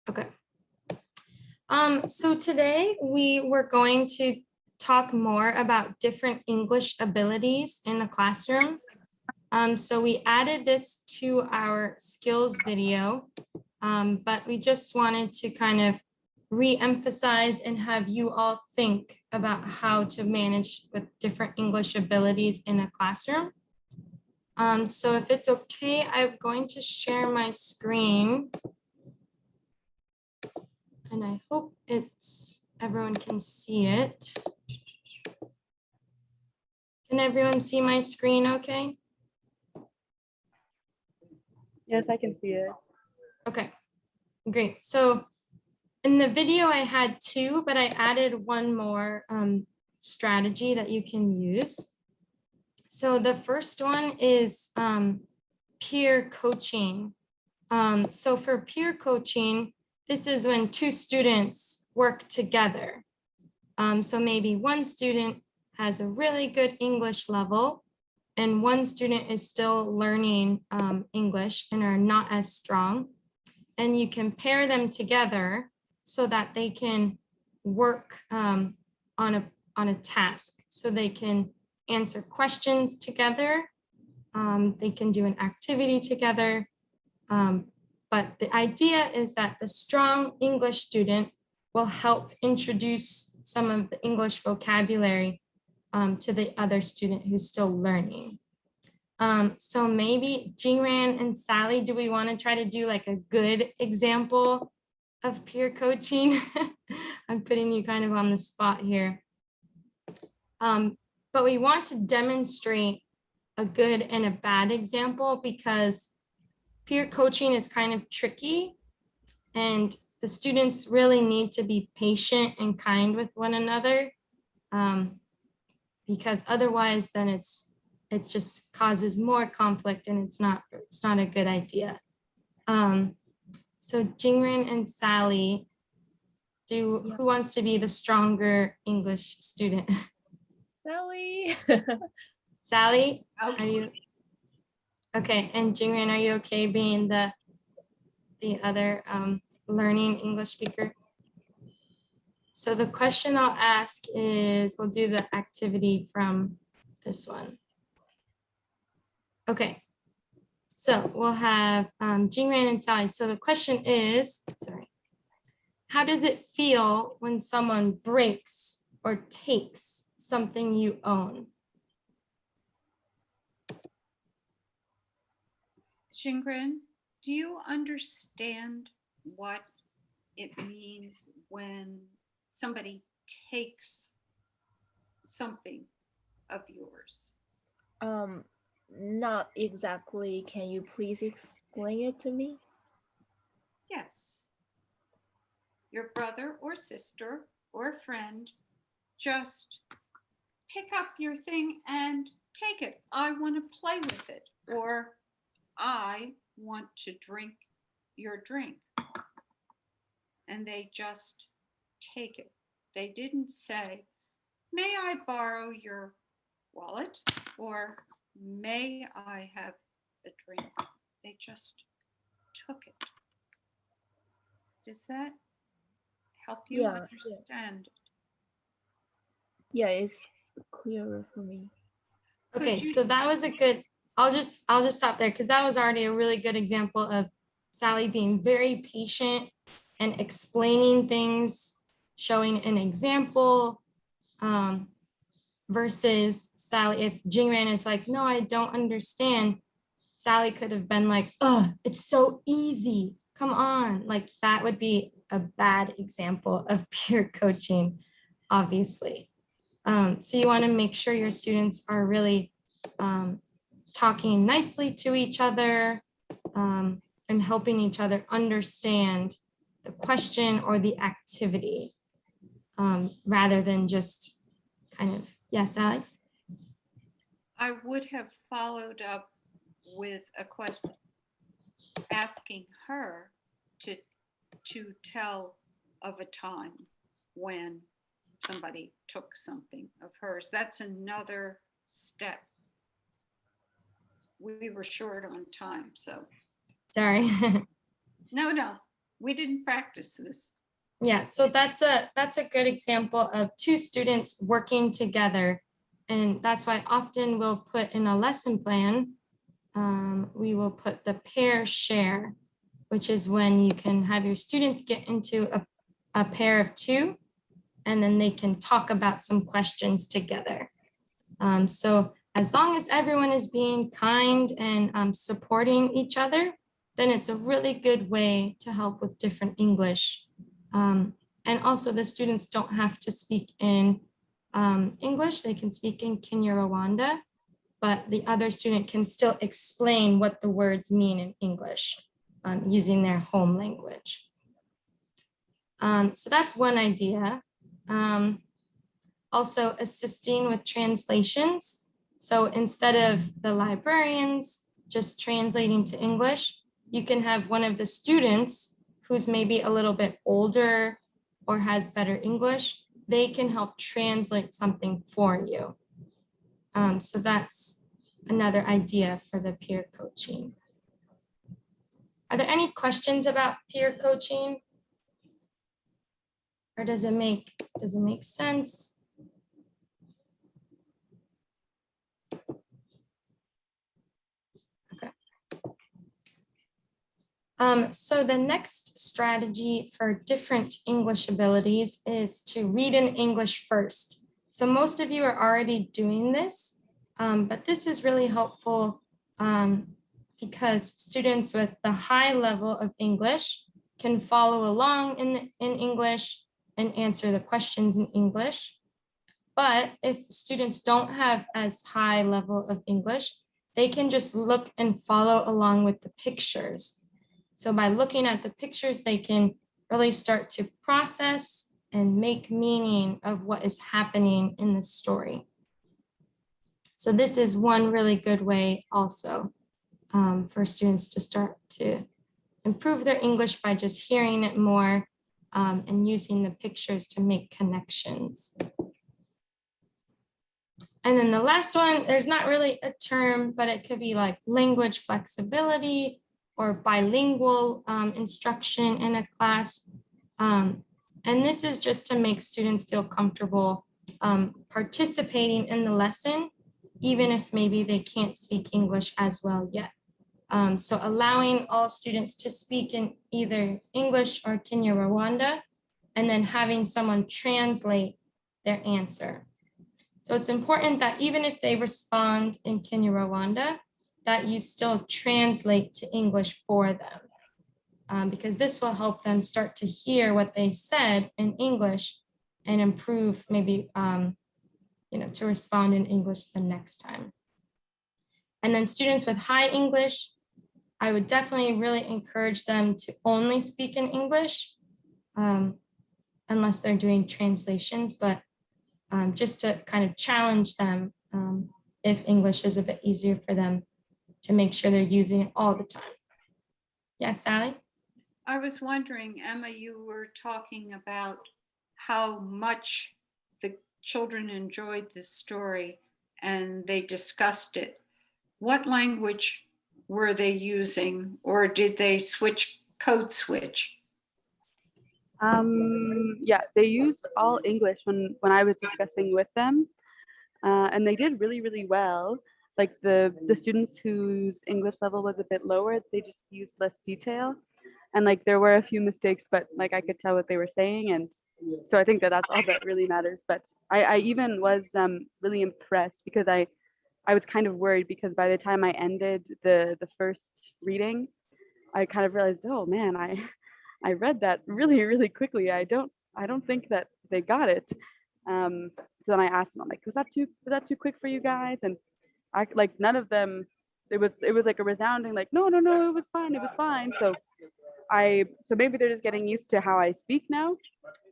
Okay. So today we were going to talk more about different English abilities in the classroom. So we added this to our skills video, but we just wanted to kind of re-emphasize and have you all think about how to manage with different English abilities in a classroom. So if it's okay, I'm going to share my screen. And I hope everyone can see it. Can everyone see my screen okay? Yes, I can see it. Okay, great. So in the video I had two, but I added one more strategy that you can use. So the first one is peer coaching. So for peer coaching, this is when two students work together. So maybe one student has a really good English level and one student is still learning English and are not as strong. And you can pair them together so that they can work on a task. So they can answer questions together. They can do an activity together. But the idea is that the strong English student will help introduce some of the English vocabulary to the other student who's still learning. So maybe Jingran and Sally, do we want to try to do like a good example of peer coaching? I'm putting you kind of on the spot here. But we want to demonstrate a good and a bad example because peer coaching is kind of tricky and the students really need to be patient and kind with one another because otherwise then it just causes more conflict and it's not a good idea. So Jingran and Sally, who wants to be the stronger English student? Sally. Sally, Okay. are you okay? And Jingran, are you okay being the other learning English speaker? So the question I'll ask is, we'll do the activity from this one. Okay, so we'll have Jingran and Sally. So the question is, sorry, how does it feel when someone breaks or takes something you own? Shingren, do you understand what it means when somebody takes something of yours? Not exactly. Can you please explain it to me? Yes. Your brother or sister or friend just pick up your thing and take it. I want to play with it, or I want to drink your drink. And they just take it. They didn't say, may I borrow your wallet? Or may I have a drink? They just took it. Does that help you Yeah, understand? Yeah, it's clearer for me. Okay, Could you- so that was a good, I'll just stop there because that was already a really good example of Sally being very patient and explaining things, showing an example, versus Sally, if Jingran is like, no, I don't understand, Sally could have been like, oh, it's so easy, come on. Like that would be a bad example of peer coaching, obviously. So you want to make sure your students are really talking nicely to each other and helping each other understand the question or the activity rather than just kind of, yeah, Sally? I would have followed up with a question asking her to tell of a time when somebody took something of hers. That's another step. We were short on time, so Sorry. no, We didn't practice this. Yeah, so that's a good example of two students working together. And that's why often we'll put in a lesson plan, we will put the pair share, which is when you can have your students get into a pair of two, and then they can talk about some questions together. So as long as everyone is being kind and supporting each other, then it's a really good way to help with different English. And also the students don't have to speak in English, they can speak in Kinyarwanda, but the other student can still explain what the words mean in English using their home language. So that's one idea. Also assisting with translations. So instead of the librarians just translating to English, you can have one of the students who's maybe a little bit older or has better English, they can help translate something for you. So that's another idea for the peer coaching. Are there any questions about peer coaching? Or does it make sense? Okay. So the next strategy for different English abilities is to read in English first. So most of you are already doing this, but this is really helpful because students with the high level of English can follow along in English and answer the questions in English. But if students don't have as high level of English, they can just look and follow along with the pictures. So by looking at the pictures, they can really start to process and make meaning of what is happening in the story. So this is one really good way also for students to start to improve their English by just hearing it more and using the pictures to make connections. And then the last one, there's not really a term, but it could be like language flexibility or bilingual instruction in a class. And this is just to make students feel comfortable participating in the lesson, even if maybe they can't speak English as well yet. So allowing all students to speak in either English or Kinyarwanda, and then having someone translate their answer. So it's important that even if they respond in Kinyarwanda, that you still translate to English for them, because this will help them start to hear what they said in English and improve maybe, to respond in English the next time. And then students with high English, I would definitely really encourage them to only speak in English, unless they're doing translations, but just to kind of challenge them if English is a bit easier for them, to make sure they're using it all the time. Yes, Sally? I was wondering, Emma, you were talking about how much the children enjoyed this story and they discussed it. What language were they using, or did they code switch? Yeah, they used all English when I was discussing with them, and they did really, really well. Like the students whose English level was a bit lower, they just used less detail, and like there were a few mistakes, but like I could tell what they were saying, and so I think that that's all that really matters. But I even was really impressed, because I was kind of worried, because by the time I ended the first reading, I kind of realized, oh man, I read that really, really quickly. I don't think that they got it. So then I asked them, I'm like, was that too quick for you guys? And I like none of them. It was like a resounding like, no, it was fine. So maybe they're just getting used to how I speak now,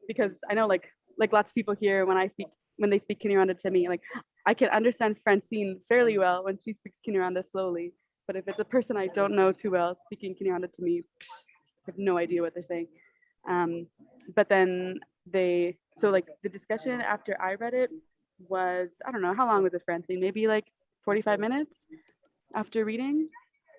because I know like lots of people here when they speak Kinyarwanda to me, like I can understand Francine fairly well when she speaks Kinyarwanda slowly. But if it's a person I don't know too well speaking Kinyarwanda to me, I have no idea what they're saying. But then so like the discussion after I read it was, I don't know, how long was it, Francine? Maybe like 45 minutes after reading,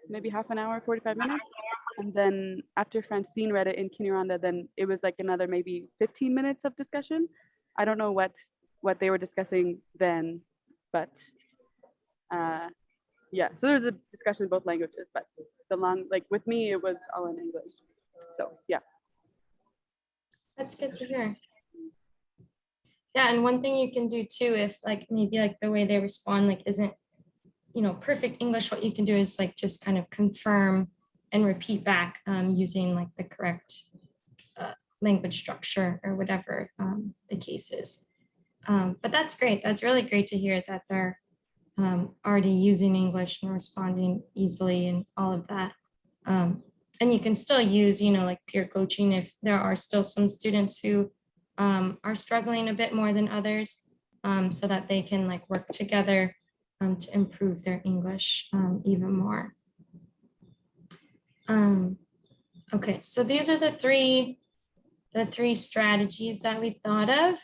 maybe half an hour, 45 minutes. And then after Francine read it in Kinyarwanda, then it was like another maybe 15 minutes of discussion. I don't know what they were discussing then, but yeah, so there was a discussion in both languages, but like with me, it was all in English. So yeah. That's good to hear. Yeah, and one thing you can do too, if like maybe like the way they respond like isn't, perfect English, what you can do is like just kind of confirm and repeat back using like the correct language structure or whatever the case is. But that's great. That's really great to hear that they're already using English and responding easily and all of that. And you can still use, like peer coaching if there are still some students who are struggling a bit more than others, so that they can like work together to improve their English even more. Okay, so these are the three strategies that we thought of.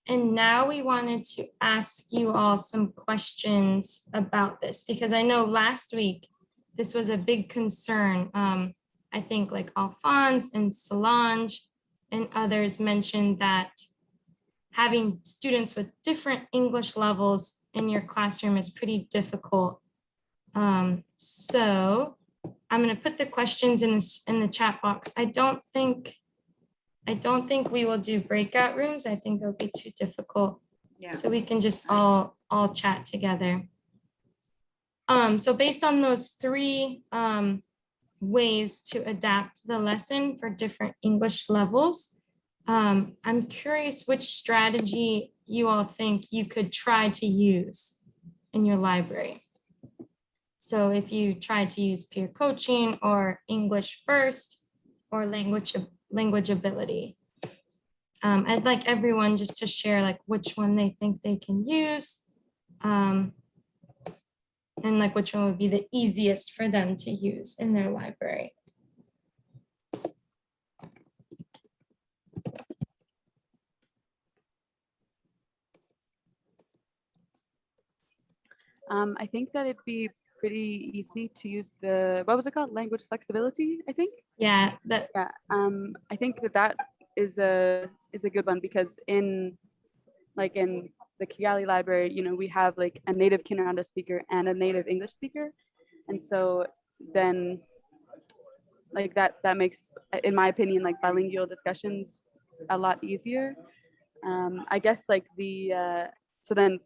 And now we wanted to ask you all some questions about this, because I know last week this was a big concern. I think like Alphonse and Solange and others mentioned that having students with different English levels in your classroom is pretty difficult. So I'm going to put the questions in the chat box. I don't think we will do breakout rooms. I think it'll be too difficult. Yeah. So we can just all chat together. So based on those three ways to adapt the lesson for different English levels, I'm curious which strategy you all think you could try to use in your library. So if you try to use peer coaching or English first or language ability. I'd like everyone just to share like which one they think they can use, and like which one would be the easiest for them to use in their library. I think that it'd be pretty easy to use what was it called? Language flexibility, I think. Yeah, Yeah, I think that is a good one, because in the Kigali library, we have like a native Kinyarwanda speaker and a native English speaker, and so then like that makes, in my opinion, like bilingual discussions a lot easier. I guess like so then,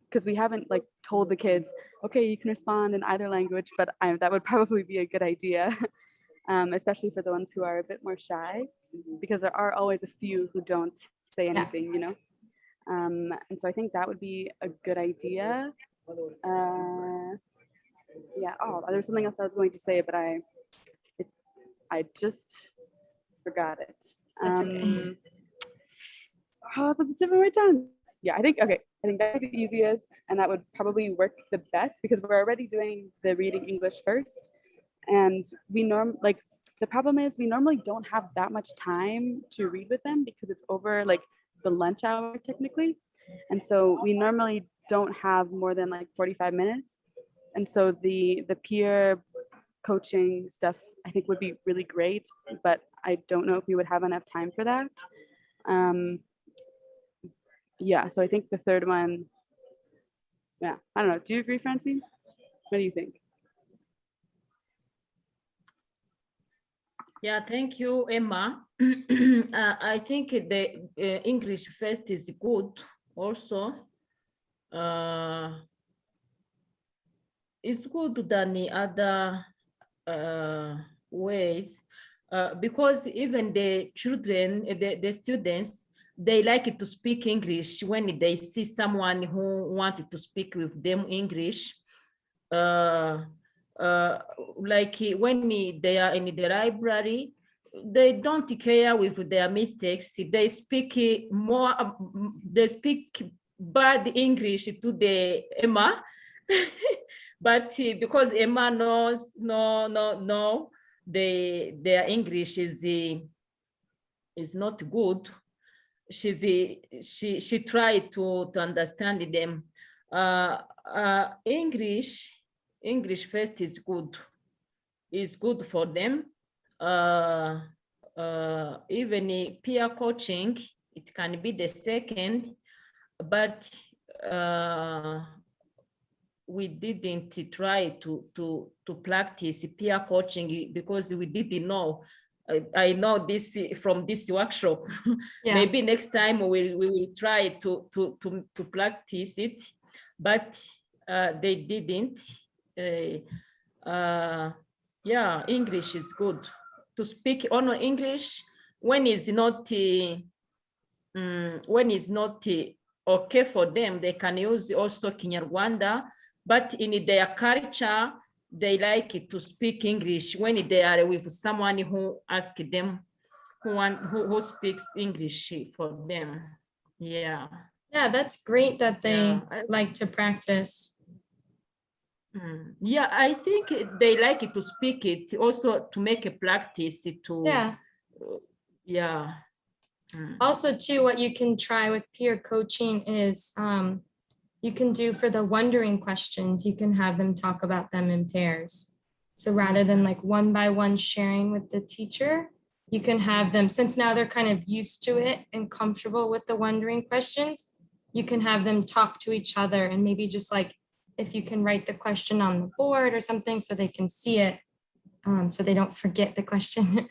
because we haven't like told the kids, okay, you can respond in either language, but that would probably be a good idea. Especially for the ones who are a bit more shy, because there are always a few who don't say anything, and so I think that would be a good idea. Yeah. Oh, there's something else I was going to say, but I just forgot it. That's okay. Oh, it's a tip of my tongue. Yeah, I think that would be the easiest, and that would probably work the best, because we're already doing the reading English first. And the problem is we normally don't have that much time to read with them, because it's over like the lunch hour technically. And so we normally don't have more than like 45 minutes. And so the peer coaching stuff I think would be really great, but I don't know if we would have enough time for that. Yeah, so I think the third one, yeah, I don't know. Do you agree, Francine? What do you think? Yeah, thank you, Emma. I think the English first is good also. It's good than the other ways, because even the children, the students, they like to speak English when they see someone who wanted to speak with them English. Like when they are in the library, they don't care with their mistakes. They speak they speak bad English to the Emma, but because Emma knows, their English is not good. She tried to understand them. English first is good. is good for them. Even peer coaching, it can be the second, but we didn't try to practice peer coaching because we didn't know. I know this from this workshop. Yeah. Maybe next time we will try to practice it, but they didn't. Yeah, English is good to speak on English when it's not okay for them. They can use also Kinyarwanda, but in their culture they like to speak English when they are with someone who asks them, who speaks English for them. Yeah. Yeah, that's great that they Yeah. like to practice. Yeah, I think they like to speak it also to make a practice to. Yeah. Yeah. Also, too, what you can try with peer coaching is you can do for the wondering questions, you can have them talk about them in pairs. So rather than like one by one sharing with the teacher, you can have them, since now they're kind of used to it and comfortable with the wondering questions, you can have them talk to each other, and maybe just like if you can write the question on the board or something so they can see it, so they don't forget the question.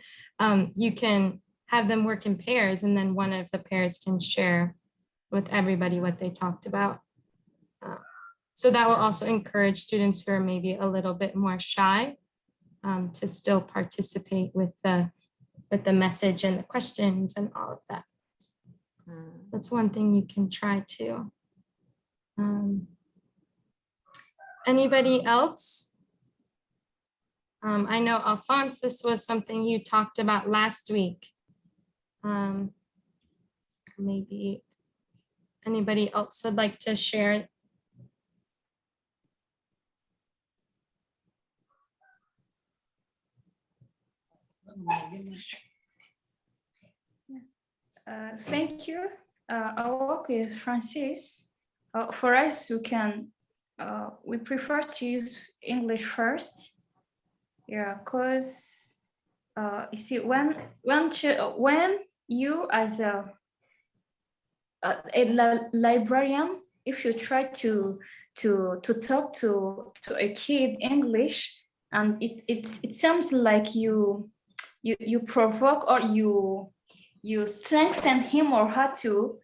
You can have them work in pairs, and then one of the pairs can share with everybody what they talked about. So that will also encourage students who are maybe a little bit more shy to still participate with the message and the questions and all of that. That's one thing you can try too. Anybody else? I know, Alphonse, this was something you talked about last week. Maybe anybody else would like to share? Thank you. I'll work with Francis. For us, we prefer to use English first. Yeah, because you see, when you as a librarian, if you try to talk to a kid English, and it sounds like you provoke or you strengthen him or her to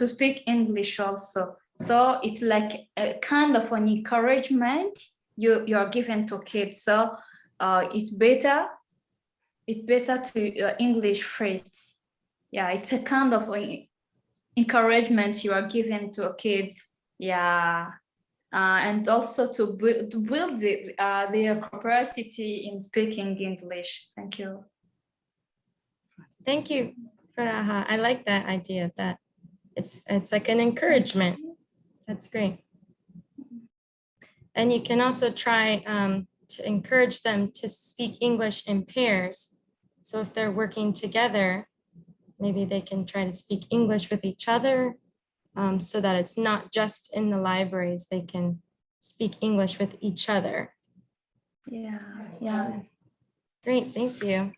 speak English also. So it's like a kind of an encouragement you are given to kids. So it's better to English first. Yeah, it's a kind of encouragement you are given to kids. Yeah. And also to build their capacity in speaking English. Thank you. Thank you, Faraha. I like that idea, that it's like an encouragement. That's great. And you can also try to encourage them to speak English in pairs. So if they're working together, maybe they can try to speak English with each other, so that it's not just in the libraries, they can speak English with each other. Yeah. Great, thank you.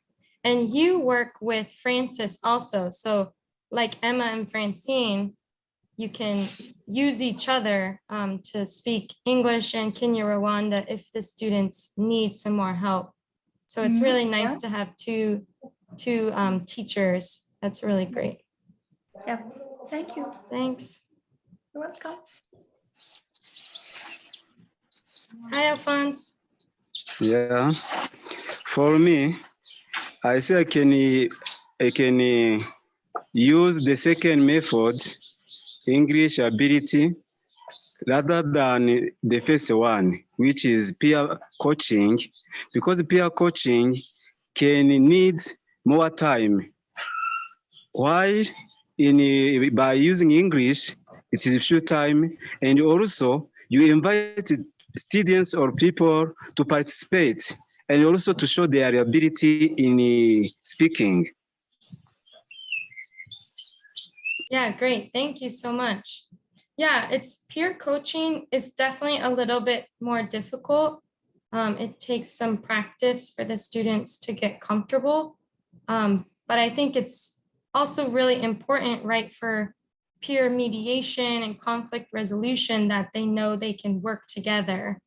And you work with Francis also. So like Emma and Francine, you can use each other to speak English and Kinyarwanda if the students need some more help. So it's really nice to have two teachers. That's really great. Yeah. Thank you. Thanks. You're welcome. Hi, Alphonse. Yeah, for me, I say I can use the second method, English ability, rather than the first one, which is peer coaching, because peer coaching can need more time. While by using English, it is few time, and also you invite students or people to participate and also to show their ability in speaking. Yeah, great. Thank you so much. Yeah, it's peer coaching is definitely a little bit more difficult. It takes some practice for the students to get comfortable. But I think it's also really important, right, for peer mediation and conflict resolution that they know they can work together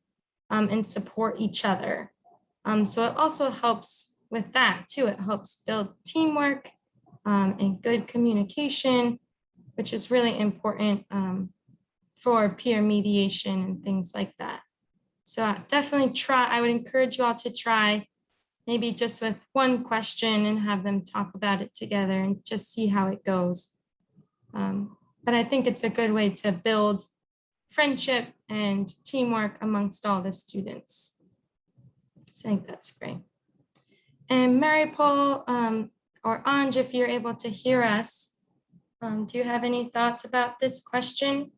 and support each other. So it also helps with that too. It helps build teamwork and good communication, which is really important for peer mediation and things like that. So definitely try, I would encourage you all to try maybe just with one question and have them talk about it together and just see how it goes. But I think it's a good way to build friendship and teamwork amongst all the students. So I think that's great. And Mary Paul or Anj, if you're able to hear us, do you have any thoughts about this question?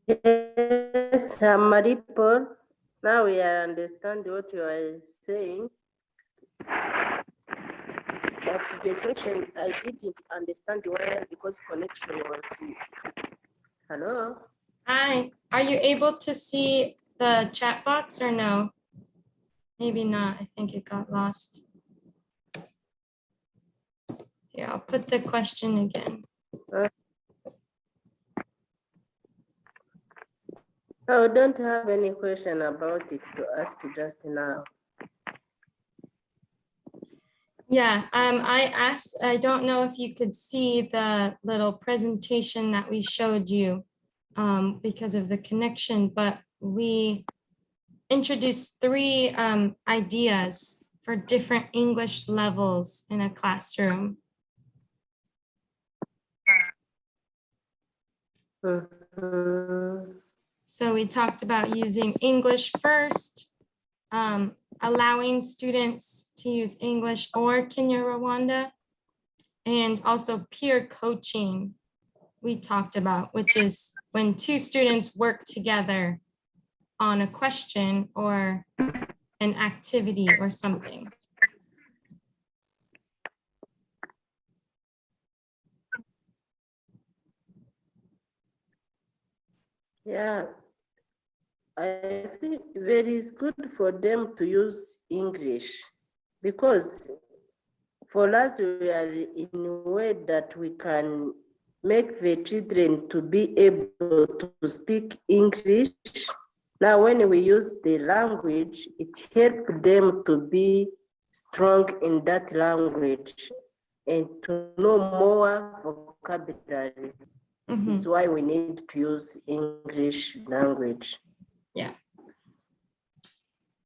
Yes, Maripol. Now we understand what you are saying. But the question I didn't understand well because connection was. Hello. Hi, are you able to see the chat box or no? Maybe not. I think it got lost. Here, I'll put the question again. I don't have any question about it to ask just now. Yeah, I asked, I don't know if you could see the little presentation that we showed you because of the connection, but we introduced 3 ideas for different English levels in a classroom. So we talked about using English first, allowing students to use English or Kinyarwanda, and also peer coaching we talked about, which is when 2 students work together on a question or an activity or something. Yeah, I think it is good for them to use English because for us we are in a way that we can make the children to be able to speak English. Now, when we use the language, it helps them to be strong in that language and to know more vocabulary. This is why we need to use English language. Yeah.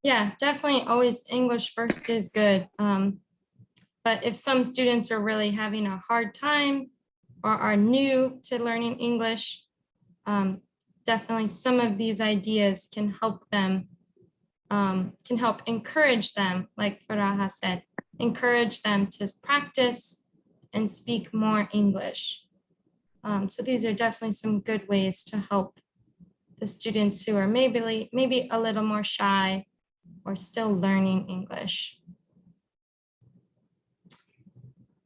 Yeah, definitely always English first is good. But if some students are really having a hard time or are new to learning English, definitely some of these ideas can help them, can help encourage them, like Faraha said, encourage them to practice and speak more English. So these are definitely some good ways to help the students who are maybe a little more shy or still learning English.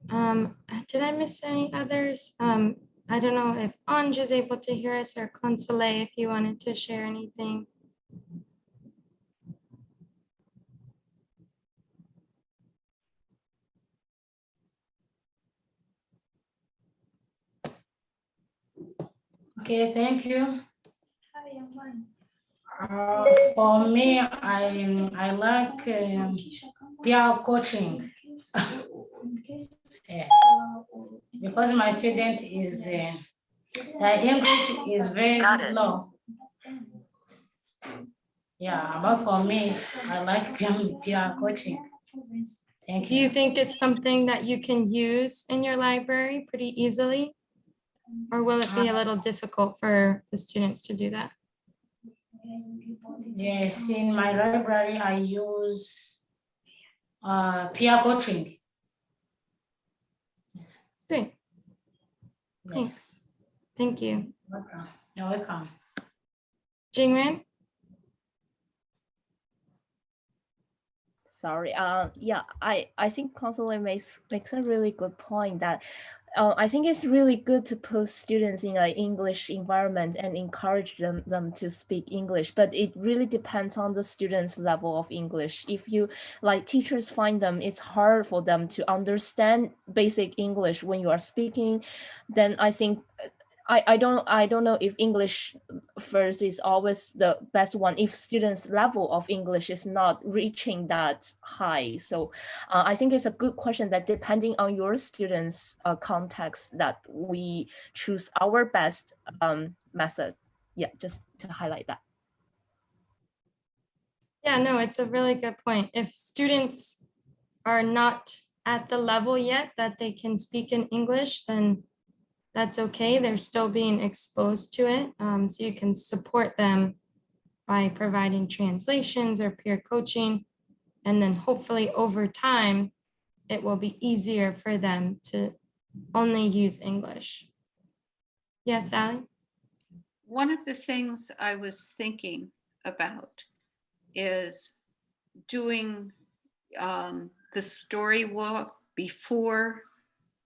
Did I miss any others? I don't know if Anj is able to hear us or Console, if you wanted to share anything. Okay, thank you. For me, I like peer coaching. Yeah. Because my student is, the English is very low. Yeah, but for me, I like peer coaching. Thank Do you think it's something that you can use in your library pretty easily? Or will it be a little difficult for the students to do that? Yes, in my library, I use peer coaching. Great. Thanks. Thank you. You're welcome. Jingran? Sorry. Yeah, I think Consular makes a really good point that I think it's really good to put students in an English environment and encourage them to speak English, but it really depends on the students' level of English. If you, like, teachers find them, it's hard for them to understand basic English when you are speaking, then I think I don't know if English first is always the best one if students' level of English is not reaching that high. So I think it's a good question that depending on your students' context that we choose our best methods. Yeah, just to highlight that. Yeah, no, it's a really good point. If students are not at the level yet that they can speak in English, then that's okay. They're still being exposed to it. So you can support them by providing translations or peer coaching. And then hopefully over time, it will be easier for them to only use English. Yes, Sally? One of the things I was thinking about is doing the story walk before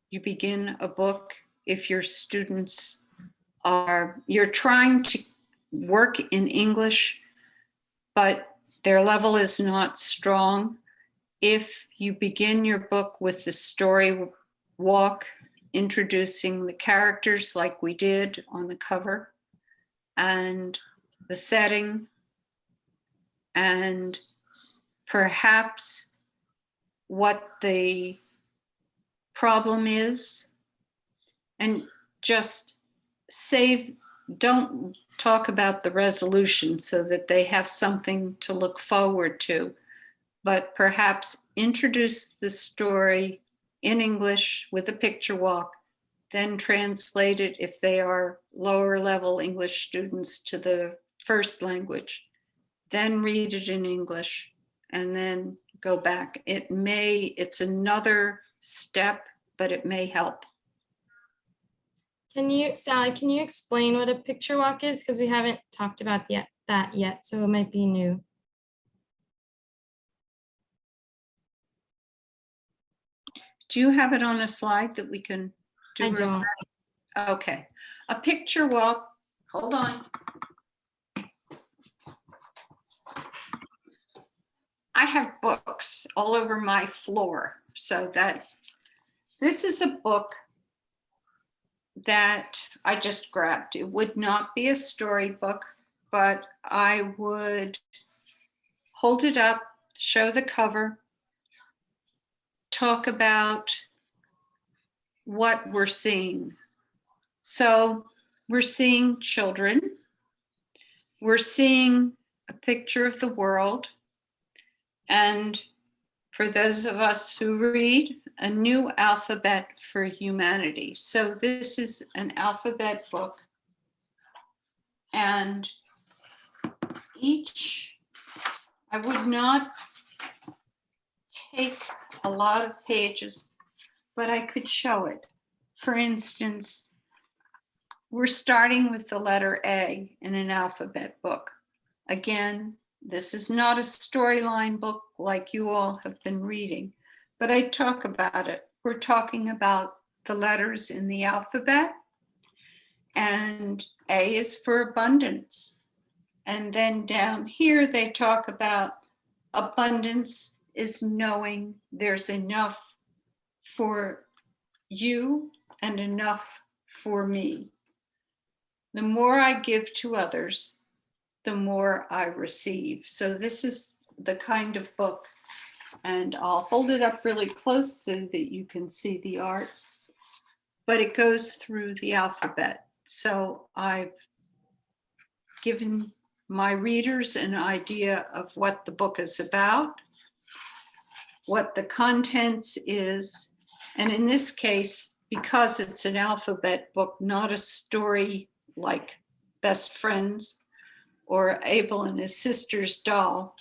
you begin a book. If your students you're trying to work in English, but their level is not strong, if you begin your book with the story walk, introducing the characters like we did on the cover, and the setting, and perhaps what the problem is, and just don't talk about the resolution so that they have something to look forward to, but perhaps introduce the story in English with a picture walk, then translate it if they are lower level English students to the first language, then read it in English, and then go back. It's another step, but it may help. Sally, can you explain what a picture walk is? Because we haven't talked about that yet, so it might be new. Do you have it on a slide that we can do? I don't. Okay. A picture walk, hold on. I have books all over my floor, so that this is a book that I just grabbed. It would not be a storybook, but I would hold it up, show the cover, talk about what we're seeing. So we're seeing children. We're seeing a picture of the world. And for those of us who read, a new alphabet for humanity. So this is an alphabet book. And I would not take a lot of pages, but I could show it. For instance, we're starting with the letter A in an alphabet book. Again, this is not a storyline book like you all have been reading, but I talk about it. We're talking about the letters in the alphabet, and A is for abundance. And then down here, they talk about abundance is knowing there's enough for you and enough for me. The more I give to others, the more I receive. So this is the kind of book, and I'll hold it up really close so that you can see the art, but it goes through the alphabet. So I've given my readers an idea of what the book is about, what the contents is, and in this case, because it's an alphabet book, not a story like Best Friends or Abel and his sister's doll,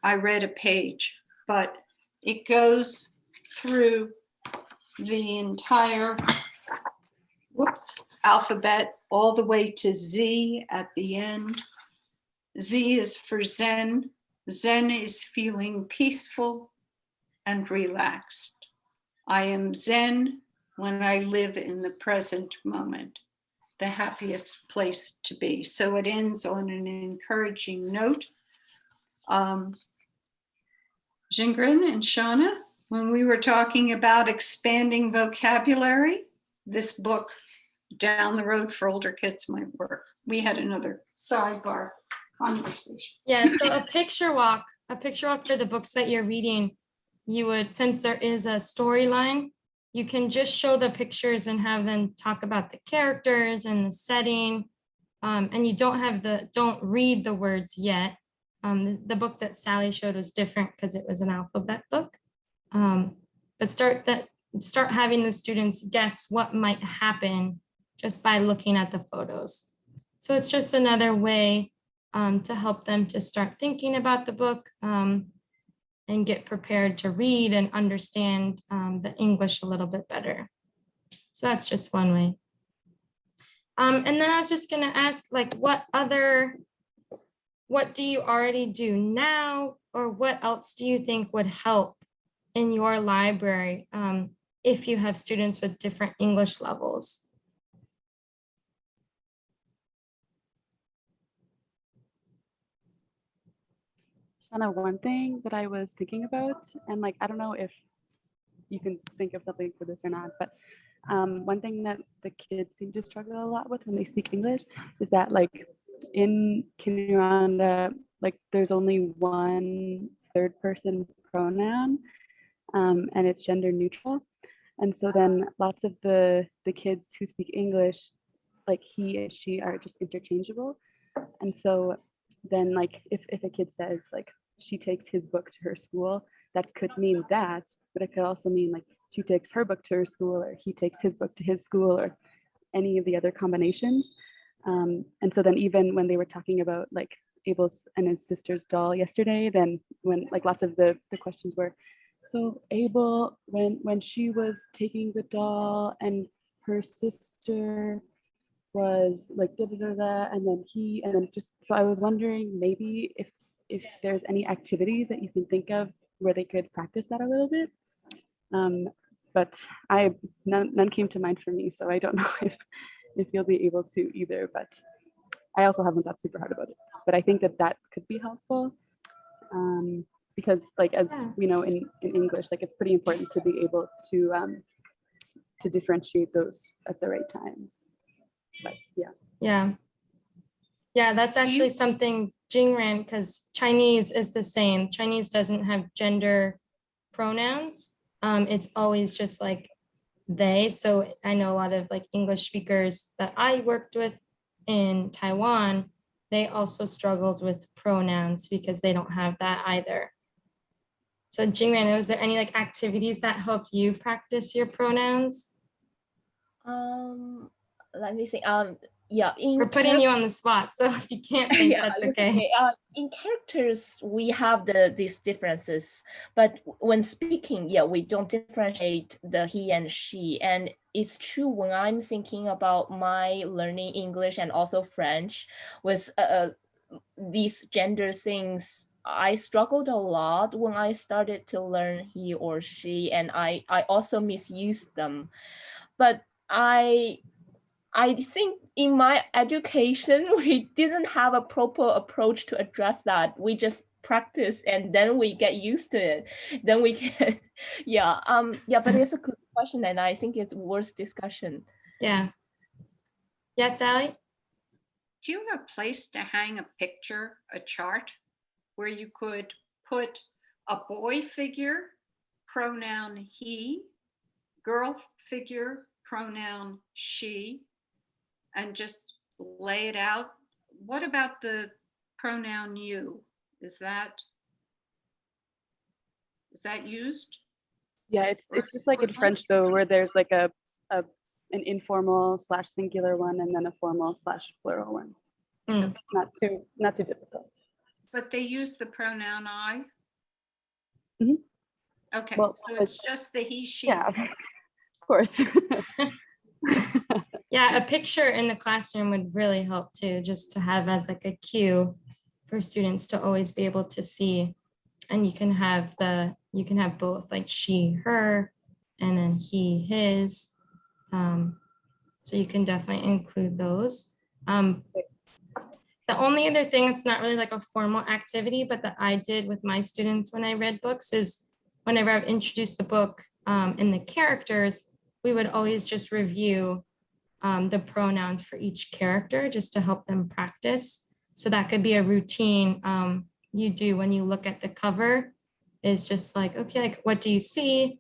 I read a page, but it goes through the entire alphabet all the way to Z at the end. Z is for Zen. Zen is feeling peaceful and relaxed. I am Zen when I live in the present moment, the happiest place to be. So it ends on an encouraging note. Jingren and Shauna, when we were talking about expanding vocabulary, this book down the road for older kids might work. We had another sidebar conversation. Yeah, so a picture walk for the books that you're reading, you would, since there is a storyline, you can just show the pictures and have them talk about the characters and the setting. And you don't read the words yet. The book that Sally showed was different because it was an alphabet book. But start having the students guess what might happen just by looking at the photos. So it's just another way to help them to start thinking about the book and get prepared to read and understand the English a little bit better. So that's just one way. And then I was just gonna ask, like, what do you already do now, or what else do you think would help in your library if you have students with different English levels? Shanna, one thing that I was thinking about, and like, I don't know if you can think of something for this or not, but one thing that the kids seem to struggle a lot with when they speak English is that, like, in Kinyarwanda, like, there's only one third person pronoun, and it's gender neutral. And so then lots of the kids who speak English, like he and she are just interchangeable. And so then, like, if a kid says, like, she takes his book to her school, that could mean that, but it could also mean, like, she takes her book to her school, or he takes his book to his school, or any of the other combinations. And so then even when they were talking about, like, Abel's and his sister's doll yesterday, then when, like, lots of the questions were, so Abel, when she was taking the doll and her sister was like da da da da, and then just, so I was wondering maybe if there's any activities that you can think of where they could practice that a little bit. But none came to mind for me, so I don't know if you'll be able to either, but I also haven't thought super hard about it. But I think that could be helpful, because, like, as we know in English, like, it's pretty important to be able to differentiate those at the right times. But yeah, that's actually something Jingren, because Chinese is the same. Chinese doesn't have gender pronouns. It's always just like they. So I know a lot of, like, English speakers that I worked with in Taiwan, they also struggled with pronouns because they don't have that either. So Jingren, was there any, like, activities that helped you practice your pronouns? Let me think. Yeah, we're putting you on the spot, so if you can't think, yeah, that's okay. In characters, we have these differences, but when speaking, yeah, we don't differentiate the he and she. And it's true when I'm thinking about my learning English and also French with these gender things, I struggled a lot when I started to learn he or she, and I also misused them. But I think in my education, we didn't have a proper approach to address that. We just practice and then we get used to it. Then we can, but it's a good question and I think it's worth discussion. Yeah. Yeah, Sally? Do you have a place to hang a picture, a chart, where you could put a boy figure, pronoun he, girl figure, pronoun she, and just lay it out? What about the pronoun you? Is that used? Yeah, it's just like in French though, where there's like an informal / singular one and then a formal / plural one. Not too difficult. But they use the pronoun I? Mm-hmm. Okay, well, so it's just the he, she. Yeah, of course. Yeah, a picture in the classroom would really help too, just to have as like a cue for students to always be able to see. And you can have both like she, her, and then he, his. So you can definitely include those. The only other thing that's not really like a formal activity, but that I did with my students when I read books is whenever I've introduced the book and the characters, we would always just review the pronouns for each character just to help them practice. So that could be a routine you do when you look at the cover, is just like, okay, like, what do you see?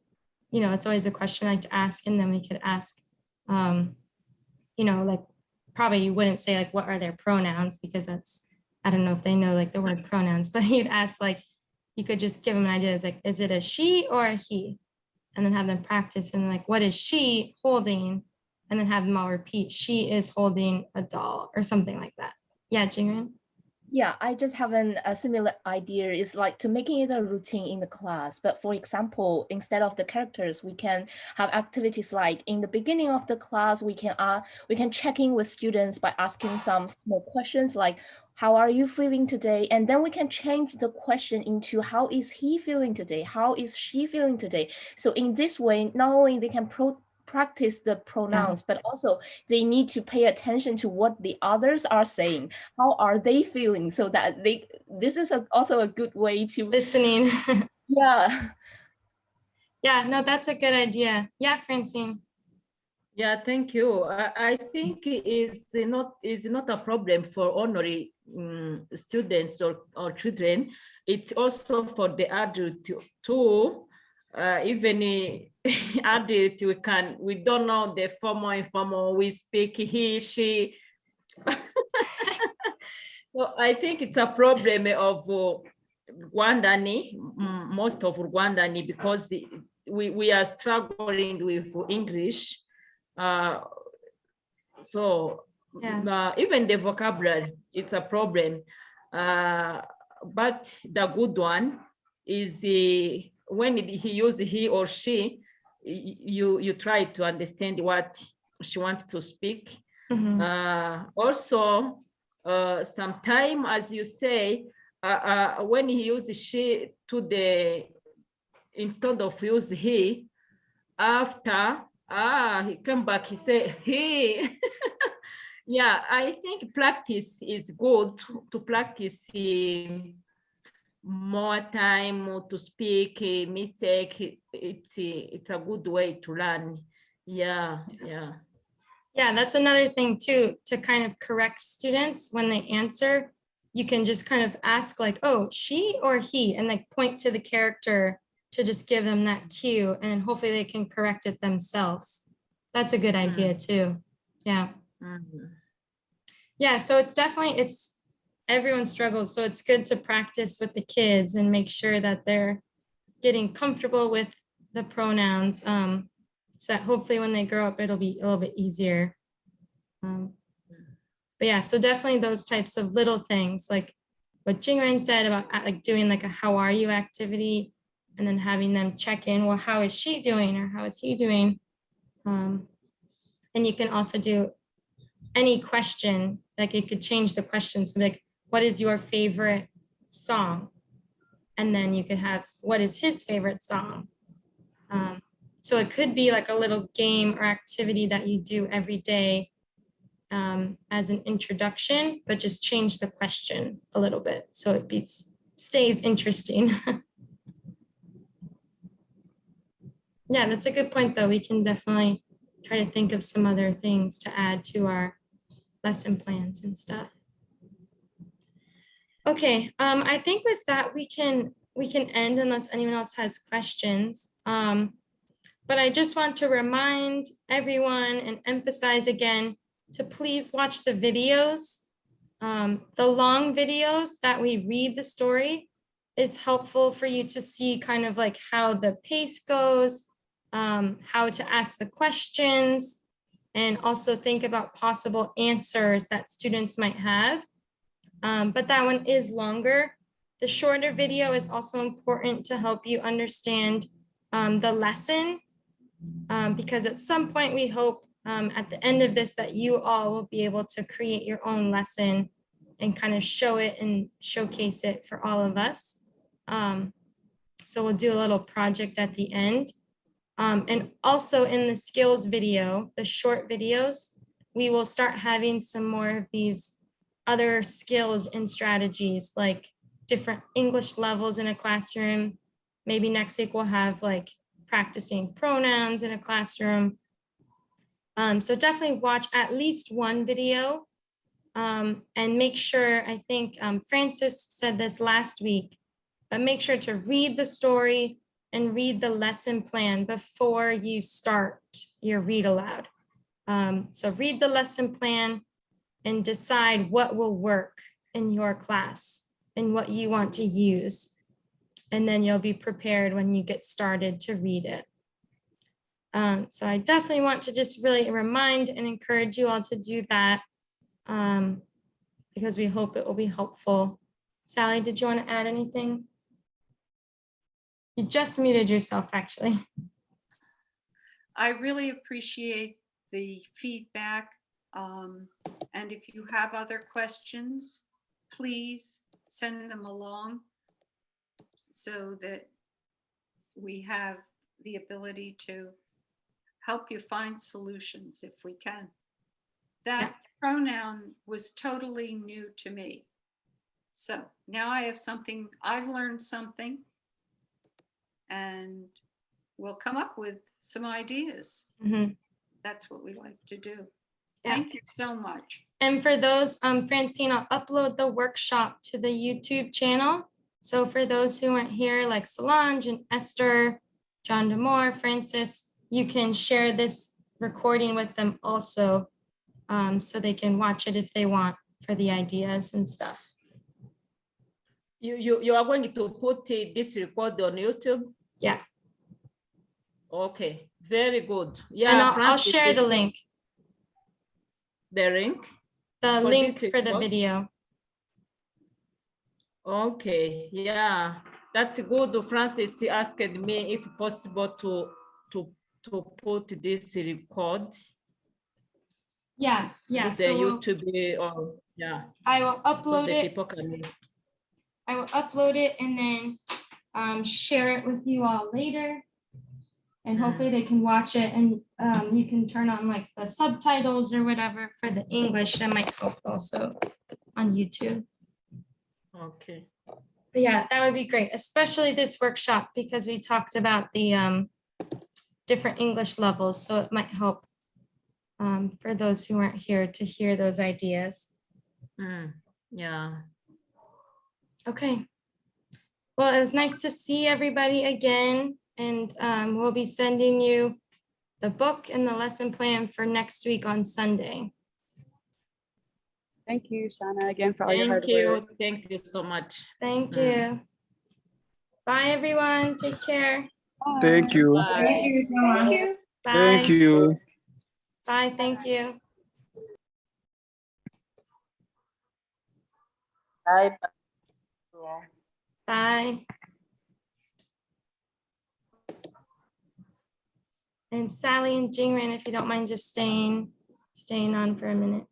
You know, it's always a question I like to ask, and then we could ask, you know, like, probably you wouldn't say like, what are their pronouns? Because that's, I don't know if they know like the word pronouns, but you'd ask like, you could just give them an idea. It's like, is it a she or a he? And then have them practice and like, what is she holding? And then have them all repeat, she is holding a doll or something like that. Yeah, Jingren? Yeah, I just have a similar idea. It's like to making it a routine in the class. But for example, instead of the characters, we can have activities like in the beginning of the class, we can check in with students by asking some small questions like, how are you feeling today? And then we can change the question into how is he feeling today? How is she feeling today? So in this way, not only they can practice the pronouns, but also they need to pay attention to what the others are saying. How are they feeling? So that this is also a good way to listening. Yeah. Yeah, no, that's a good idea. Yeah, Francine. Yeah, thank you. I think is not a problem for honorary students or children. It's also for the adult too. Even adult, we don't know the formal, informal, we speak he, she. So I think it's a problem of Rwandani, most of Rwandani, because we are struggling with English. So yeah. Even the vocabulary, it's a problem. But the good one is when he uses he or she, you try to understand what she wants to speak. Also, sometime, as you say, when he uses she to the, instead of use he, after he come back, he say he. Yeah, I think practice is good to practice more time to speak mistake. It's a good way to learn. Yeah. Yeah, that's another thing too, to kind of correct students when they answer. You can just kind of ask like, oh, she or he, and like point to the character to just give them that cue, and hopefully they can correct it themselves. That's a good idea too. Yeah. Yeah, so it's definitely, everyone struggles, so it's good to practice with the kids and make sure that they're getting comfortable with the pronouns, so that hopefully when they grow up, it'll be a little bit easier. But yeah, so definitely those types of little things, like what Jingren said about like doing like a how are you activity, and then having them check in, well, how is she doing or how is he doing? And you can also do any question, like you could change the question. So like, what is your favorite song? And then you could have, what is his favorite song? So it could be like a little game or activity that you do every day as an introduction, but just change the question a little bit so it stays interesting. Yeah, that's a good point though. We can definitely try to think of some other things to add to our lesson plans and stuff. Okay, I think with that we can end unless anyone else has questions. But I just want to remind everyone and emphasize again to please watch the videos. The long videos that we read the story is helpful for you to see kind of like how the pace goes, how to ask the questions, and also think about possible answers that students might have. But that one is longer. The shorter video is also important to help you understand the lesson, because at some point we hope at the end of this that you all will be able to create your own lesson and kind of show it and showcase it for all of us. So we'll do a little project at the end. And also in the skills video, the short videos, we will start having some more of these other skills and strategies, like different English levels in a classroom. Maybe next week we'll have like practicing pronouns in a classroom. So definitely watch at least one video and make sure, I think Francis said this last week, but make sure to read the story and read the lesson plan before you start your read aloud. So read the lesson plan and decide what will work in your class and what you want to use. And then you'll be prepared when you get started to read it. So I definitely want to just really remind and encourage you all to do that because we hope it will be helpful. Sally, did you want to add anything? You just muted yourself, actually. I really appreciate the feedback. And if you have other questions, please send them along so that we have the ability to help you find solutions if we can. That pronoun was totally new to me. So now I have something, I've learned something, and we'll come up with some ideas. Mm-hmm. That's what we like to do. Yeah. Thank you so much. And for those, Francine, I'll upload the workshop to the YouTube channel. So for those who aren't here, like Solange and Esther, John Demore, Francis, you can share this recording with them also so they can watch it if they want for the ideas and stuff. You are going to put this record on YouTube? Yeah. Okay, very good. Yeah, and I'll Francis, share the link. The link? The For link this for the report? video. Okay, yeah, that's good. Francis asked me if possible to put this record. Yeah, yeah. The So YouTube, yeah. I will upload so it. People can... I will upload it and then share it with you all later. And hopefully they can watch it, and you can turn on like the subtitles or whatever for the English. That might help also on YouTube. Okay. But yeah, that would be great, especially this workshop because we talked about the different English levels. So it might help for those who aren't here to hear those ideas. Yeah. Okay. Well, it was nice to see everybody again. And we'll be sending you the book and the lesson plan for next week on Sunday. Thank you, Shana, again for all your hard work. Thank you so much. Thank you. Bye, everyone. Take care. Bye. Thank you. Bye. Thank you so much. Thank you. Bye. Thank you. Bye. Thank you. Bye. Yeah. Bye. And Sally and Jingran, if you don't mind just staying on for a minute.